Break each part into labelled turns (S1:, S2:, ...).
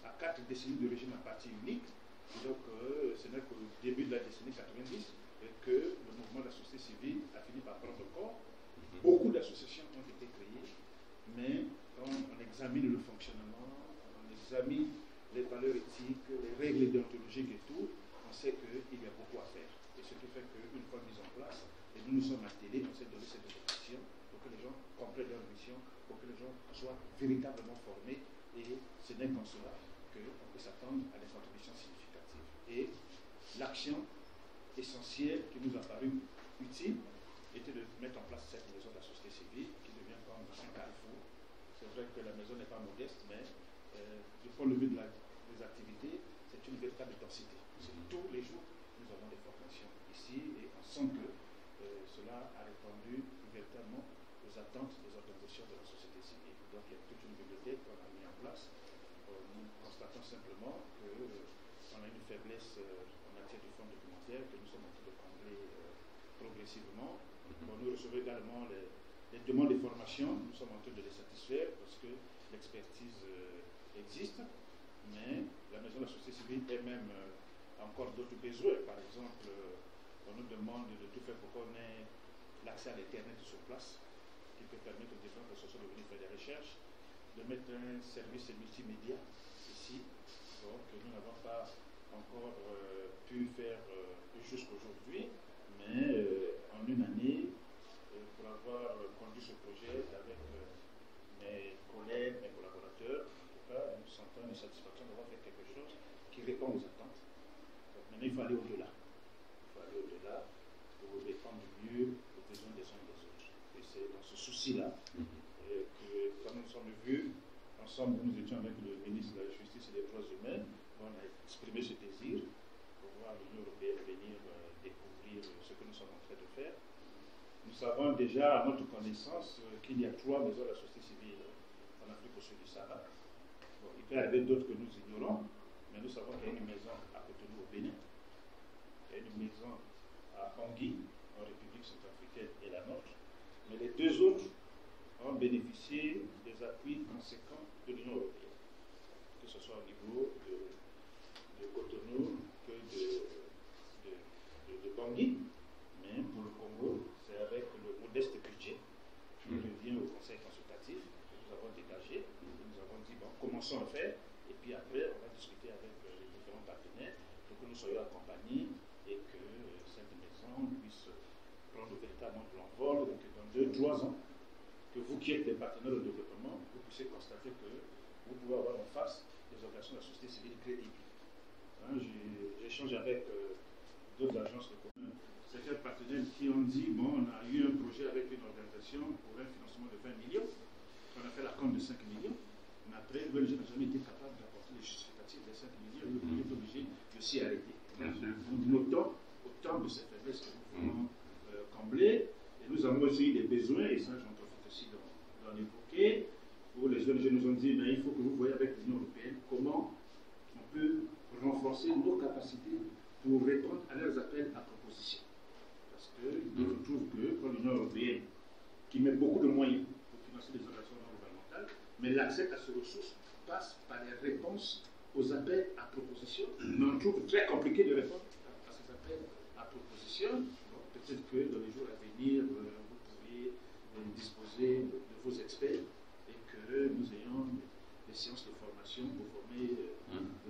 S1: à 4 décennies de régime à parti unique. Donc, ce n'est qu'au début de la décennie 90 que le mouvement de la société civile a fini par prendre corps. Beaucoup d'associations ont été créées, mais quand on examine le fonctionnement, on examine les valeurs éthiques, les règles déontologiques et tout, on sait qu'il y a beaucoup à faire. Et ce qui fait qu'une fois mise en place, et nous nous sommes attelés, on s'est donné cette éducation pour que les gens comprennent leur mission, pour que les gens soient véritablement formés. Et ce n'est qu'en cela qu'on peut s'attendre à des contributions significatives. Et l'action essentielle qui nous a paru utile était de mettre en place cette maison de la société civile qui devient comme un carrefour. C'est vrai que la maison n'est pas modeste, mais du point de vue des activités, c'est une véritable densité. Tous les jours, nous avons des formations ici et on sent que cela a répondu véritablement aux attentes des organisations de la société civile. Donc il y a toute une bibliothèque qu'on a mis en place. Nous constatons simplement qu'on a une faiblesse en matière du fonds documentaire que nous sommes en train de combler progressivement. Bon, nous recevons également les demandes de formation, nous sommes en train de les satisfaire parce que l'expertise existe, mais la maison de la société civile elle-même a encore d'autres besoins. Par exemple, on nous demande de tout faire pour qu'on ait l'accès à l'Internet sur place, qui peut permettre aux différentes associations de venir faire des recherches, de mettre un service multimédia ici. Donc nous n'avons pas encore pu faire jusqu'aujourd'hui, mais en une année, pour avoir conduit ce projet avec mes collègues, mes collaborateurs, en tout cas, nous sentons une satisfaction d'avoir fait quelque chose qui répond aux attentes. Donc maintenant, il faut aller au-delà. Il faut aller au-delà pour répondre mieux aux besoins des uns et des autres. Et c'est dans ce souci-là que, quand nous sommes vus, ensemble, nous étions avec le ministre de la Justice et des Droits humains, on a exprimé ce désir pour voir l'Union européenne venir découvrir ce que nous sommes en train de faire. Nous savons déjà, à notre connaissance, qu'il y a 3 maisons de la société civile en Afrique au sud du Sahara. Bon, il peut y avoir d'autres que nous ignorons, mais nous savons qu'il y a une maison à Cotonou au Bénin, il y a une maison à Bangui, en République centrafricaine, et la nôtre. Mais les 2 autres ont bénéficié des appuis conséquents de l'Union européenne, que ce soit au niveau de Cotonou que de Bangui. Mais pour le Congo, c'est avec le modeste budget qui revient au conseil consultatif que nous avons dégagé. Nous avons dit, bon, commençons à faire, et puis après, on va discuter avec les différents partenaires pour que nous soyons accompagnés et que cette maison puisse prendre véritablement de l'envol et que dans 2-3 ans, que vous qui êtes des partenaires au développement, vous puissiez constater que vous pouvez avoir en face des organisations de la société civile crédibles. Hein, j'échange avec d'autres agences de commun, certains partenaires qui ont dit, bon, on a eu un projet avec une organisation pour un financement de 20 millions, on a fait la compte de 5 millions, mais après, l'ONG n'a jamais été capable d'apporter les justificatifs des 5 millions, et on est obligé de s'y arrêter. Nous notons autant de ces faiblesses que nous voulons combler, et nous avons aussi des besoins, et ça j'en profite aussi d'en évoquer, où les ONG nous ont dit, ben, il faut que vous voyez avec l'Union européenne comment on peut renforcer nos capacités pour répondre à leurs appels à propositions. Parce que je trouve que quand l'Union européenne, qui met beaucoup de moyens pour financer des organisations non gouvernementales, mais l'accès à ces ressources passe par les réponses aux appels à propositions, mais on trouve très compliqué de répondre à ces appels à propositions. Bon, peut-être que dans les jours à venir, vous pourriez disposer de vos experts et que nous ayons des séances de formation pour former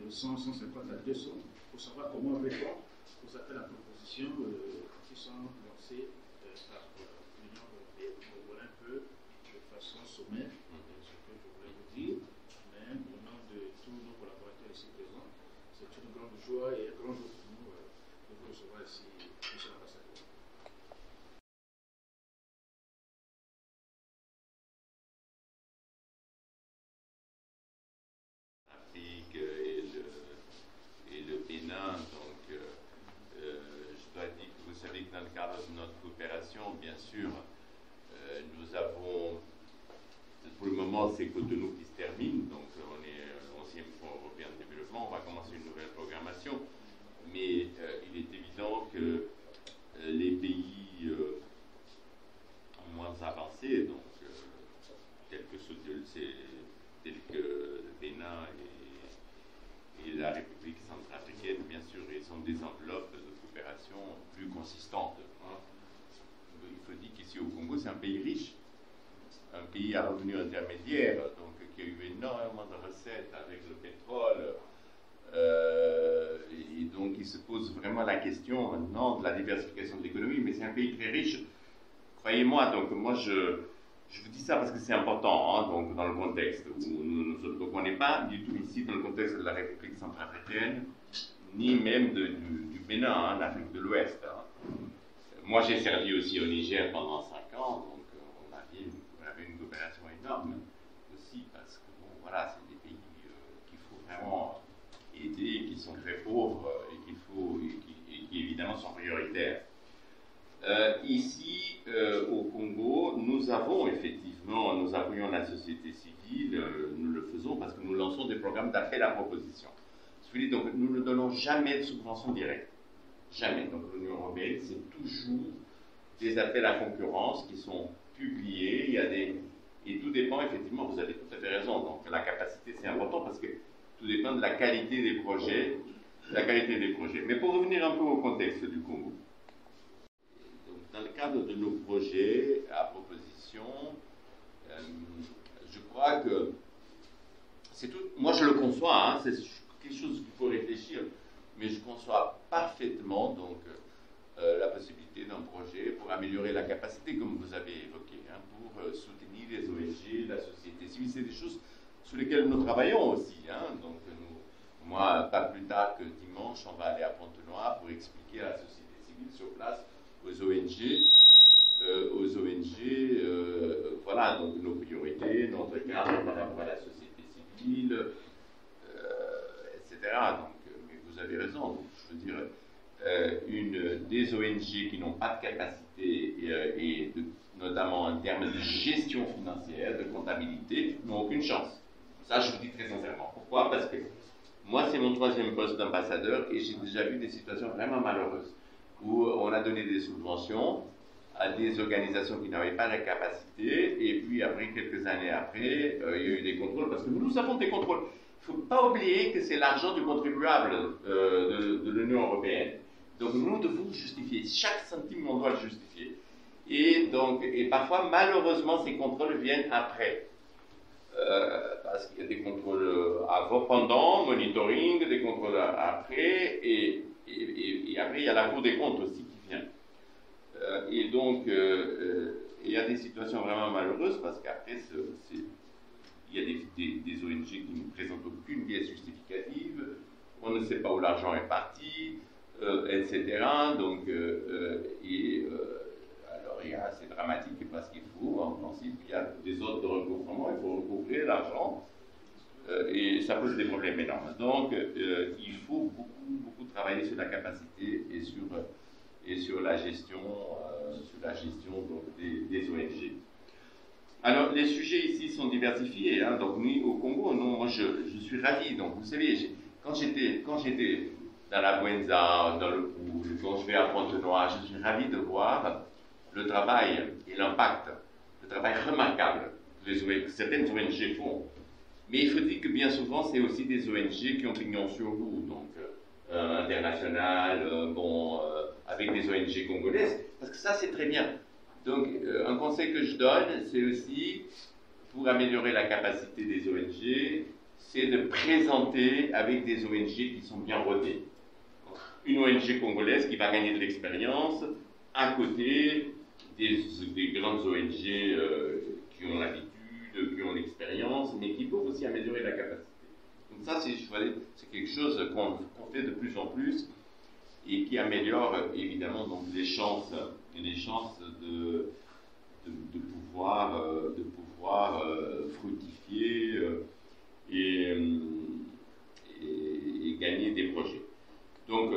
S1: 100, 150 à 200 pour savoir comment répondre aux appels à propositions qui sont lancés par l'Union européenne. Donc voilà un peu de façon sommaire ce que je voulais vous dire, mais au nom de tous nos collaborateurs ici présents, c'est une grande joie et un grand jour pour nous de vous recevoir ici, monsieur l'ambassadeur.
S2: Et le Bénin, donc je dois dire que vous savez que dans le cadre de notre coopération, bien sûr, nous avons, pour le moment c'est Cotonou qui se termine, donc on est 11e Fonds européen de développement, on va commencer une nouvelle programmation, mais il est évident que les pays moins avancés, donc tels que le Bénin consistante. Hein. Il faut dire qu'ici au Congo, c'est un pays riche, un pays à revenus intermédiaires, donc qui a eu énormément de recettes avec le pétrole. Et donc, il se pose vraiment la question maintenant de la diversification de l'économie, mais c'est un pays très riche. Croyez-moi, donc moi je vous dis ça parce que c'est important, hein, donc dans le contexte où donc on n'est pas du tout ici dans le contexte de la République centrafricaine, ni même du Bénin, hein, l'Afrique de l'Ouest. Hein. Moi j'ai servi aussi au Niger pendant 5 ans, donc on avait une coopération énorme aussi parce que bon, voilà, c'est des pays qu'il faut vraiment aider, qui sont très pauvres et qui évidemment sont prioritaires. Ici, au Congo, nous avons effectivement, nous appuyons la société civile, nous le faisons parce que nous lançons des programmes d'appel à proposition. Donc, nous ne donnons jamais de subventions directes. Jamais. Donc, l'Union européenne, c'est toujours des appels à concurrence qui sont publiés. Et tout dépend, effectivement, vous avez tout à fait raison. Donc, la capacité, c'est important parce que tout dépend de la qualité des projets. Mais pour revenir un peu au contexte du Congo. Dans le cadre de nos projets à proposition, je crois que c'est tout. Moi, je le conçois, hein, c'est quelque chose qu'il faut réfléchir, mais je conçois parfaitement donc la possibilité d'un projet pour améliorer la capacité, comme vous avez évoqué, hein, pour soutenir les ONG, la société civile. C'est des choses sur lesquelles nous travaillons aussi. Hein, donc, moi, pas plus tard que dimanche, on va aller à Fontenoy pour expliquer à la société civile sur place, aux ONG, voilà, donc nos priorités, notre cadre par rapport à la société civile, etc. Donc, mais vous avez raison, donc, je veux dire, des ONG qui n'ont pas de capacité, notamment en termes de gestion financière, de comptabilité, n'ont aucune chance. Ça, je vous dis très sincèrement. Pourquoi? Parce que moi, c'est mon 3e poste d'ambassadeur et j'ai déjà vu des situations vraiment malheureuses où on a donné des subventions à des organisations qui n'avaient pas la capacité, et puis après, quelques années après, il y a eu des contrôles, parce que nous avons des contrôles. Il ne faut pas oublier que c'est l'argent du contribuable de l'Union européenne. Donc nous devons justifier, chaque centime on doit le justifier. Et parfois, malheureusement, ces contrôles viennent après. Parce qu'il y a des contrôles avant, pendant, monitoring, des contrôles après, et après, il y a la Cour des comptes aussi qui vient. Et donc, il y a des situations vraiment malheureuses parce qu'après, il y a des ONG qui ne présentent aucune pièce justificative, on ne sait pas où l'argent est parti, etc. Donc, alors, c'est dramatique parce qu'il faut, en principe, il y a des ordres de recouvrement, il faut recouvrer l'argent. Et ça pose des problèmes énormes. Donc, il faut beaucoup travailler sur la capacité et sur la gestion, donc, des ONG. Alors, les sujets ici sont diversifiés. Hein, donc, nous, au Congo, moi, je suis ravi. Donc, vous savez, quand j'étais dans la Bwenza, dans le Poul, quand je vais à Fontenoy, je suis ravi de voir le travail et l'impact, le travail remarquable que certaines ONG font. Mais il faut dire que bien souvent, c'est aussi des ONG qui ont pignon sur rue, donc international, avec des ONG congolaises, parce que ça, c'est très bien. Donc, un conseil que je donne, c'est aussi, pour améliorer la capacité des ONG, c'est de présenter avec des ONG qui sont bien rodées. Une ONG congolaise qui va gagner de l'expérience à côté des grandes ONG qui ont l'habitude, qui ont l'expérience, mais qui peuvent aussi améliorer la capacité. Donc ça, c'est quelque chose qu'on fait de plus en plus et qui améliore évidemment donc, les chances de pouvoir fructifier et gagner des projets. Donc,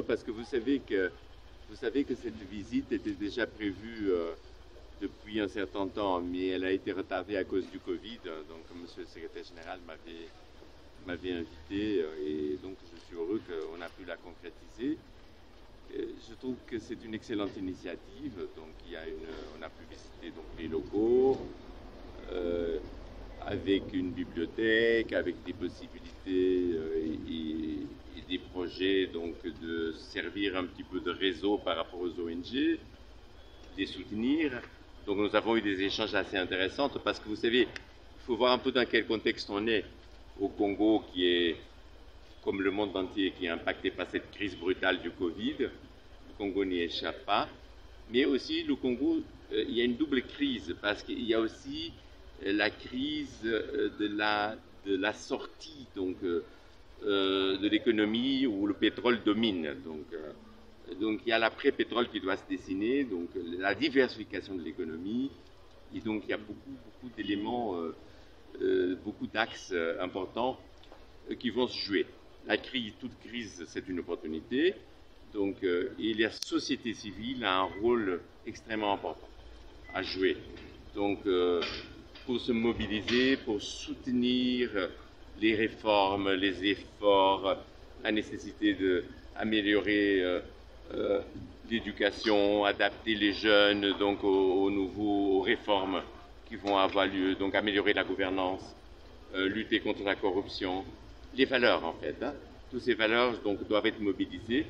S2: parce que vous savez que cette visite était déjà prévue depuis un certain temps, mais elle a été retardée à cause du Covid. Donc, monsieur le secrétaire général m'avait invité et donc je suis heureux qu'on a pu la concrétiser. Je trouve que c'est une excellente initiative. Donc, on a pu visiter donc, les locaux avec une bibliothèque, avec des possibilités et des projets donc, de servir un petit peu de réseau par rapport aux ONG, les soutenir. Donc nous avons eu des échanges assez intéressants parce que vous savez, il faut voir un peu dans quel contexte on est au Congo qui est, comme le monde entier, qui est impacté par cette crise brutale du Covid. Le Congo n'y échappe pas. Mais aussi, le Congo, il y a une double crise parce qu'il y a aussi la crise de la sortie donc, de l'économie où le pétrole domine. Donc il y a l'après-pétrole qui doit se dessiner, donc la diversification de l'économie, et donc il y a beaucoup d'éléments, beaucoup d'axes importants qui vont se jouer. Toute crise, c'est une opportunité, donc, et la société civile a un rôle extrêmement important à jouer. Donc pour se mobiliser, pour soutenir les réformes, les efforts, la nécessité d'améliorer l'éducation, adapter les jeunes donc aux réformes qui vont avoir lieu, donc améliorer la gouvernance, lutter contre la corruption, les valeurs en fait. Toutes ces valeurs donc, doivent être mobilisées.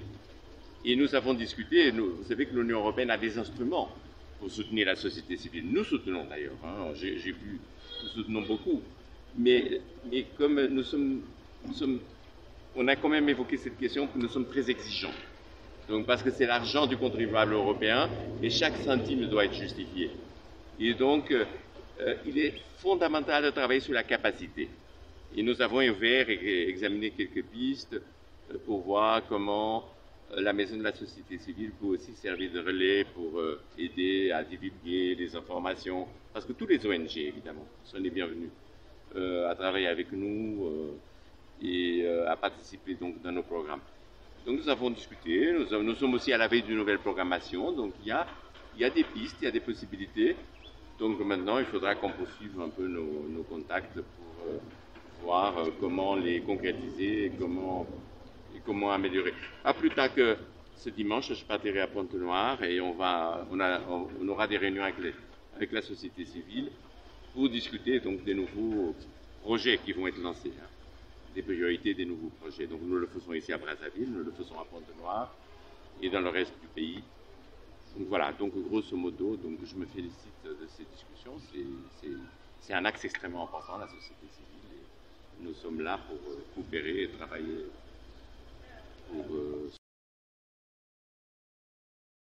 S2: Et nous avons discuté, vous savez que l'Union européenne a des instruments pour soutenir la société civile. Nous soutenons d'ailleurs, nous soutenons beaucoup. Mais comme on a quand même évoqué cette question, nous sommes très exigeants. Donc, parce que c'est l'argent du contribuable européen et chaque centime doit être justifié. Et donc, il est fondamental de travailler sur la capacité. Et nous avons ouvert et examiné quelques pistes pour voir comment la Maison de la Société Civile peut aussi servir de relais pour aider à divulguer les informations. Parce que tous les ONG, évidemment, sont les bienvenus à travailler avec nous et à participer donc dans nos programmes. Donc nous avons discuté, nous sommes aussi à la veille d'une nouvelle programmation, donc il y a des pistes, il y a des possibilités. Donc maintenant, il faudra qu'on poursuive un peu nos contacts pour voir comment les concrétiser et comment améliorer. Pas plus tard que ce dimanche, je partirai à Pointe-Noire et on aura des réunions avec la société civile pour discuter donc des nouveaux projets qui vont être lancés. Des priorités des nouveaux projets. Donc nous le faisons ici à Brazzaville, nous le faisons à Pointe-Noire et dans le reste du pays. Donc voilà, donc grosso modo, donc je me félicite de ces discussions. C'est un axe extrêmement important, la société civile. Et nous sommes là pour coopérer et travailler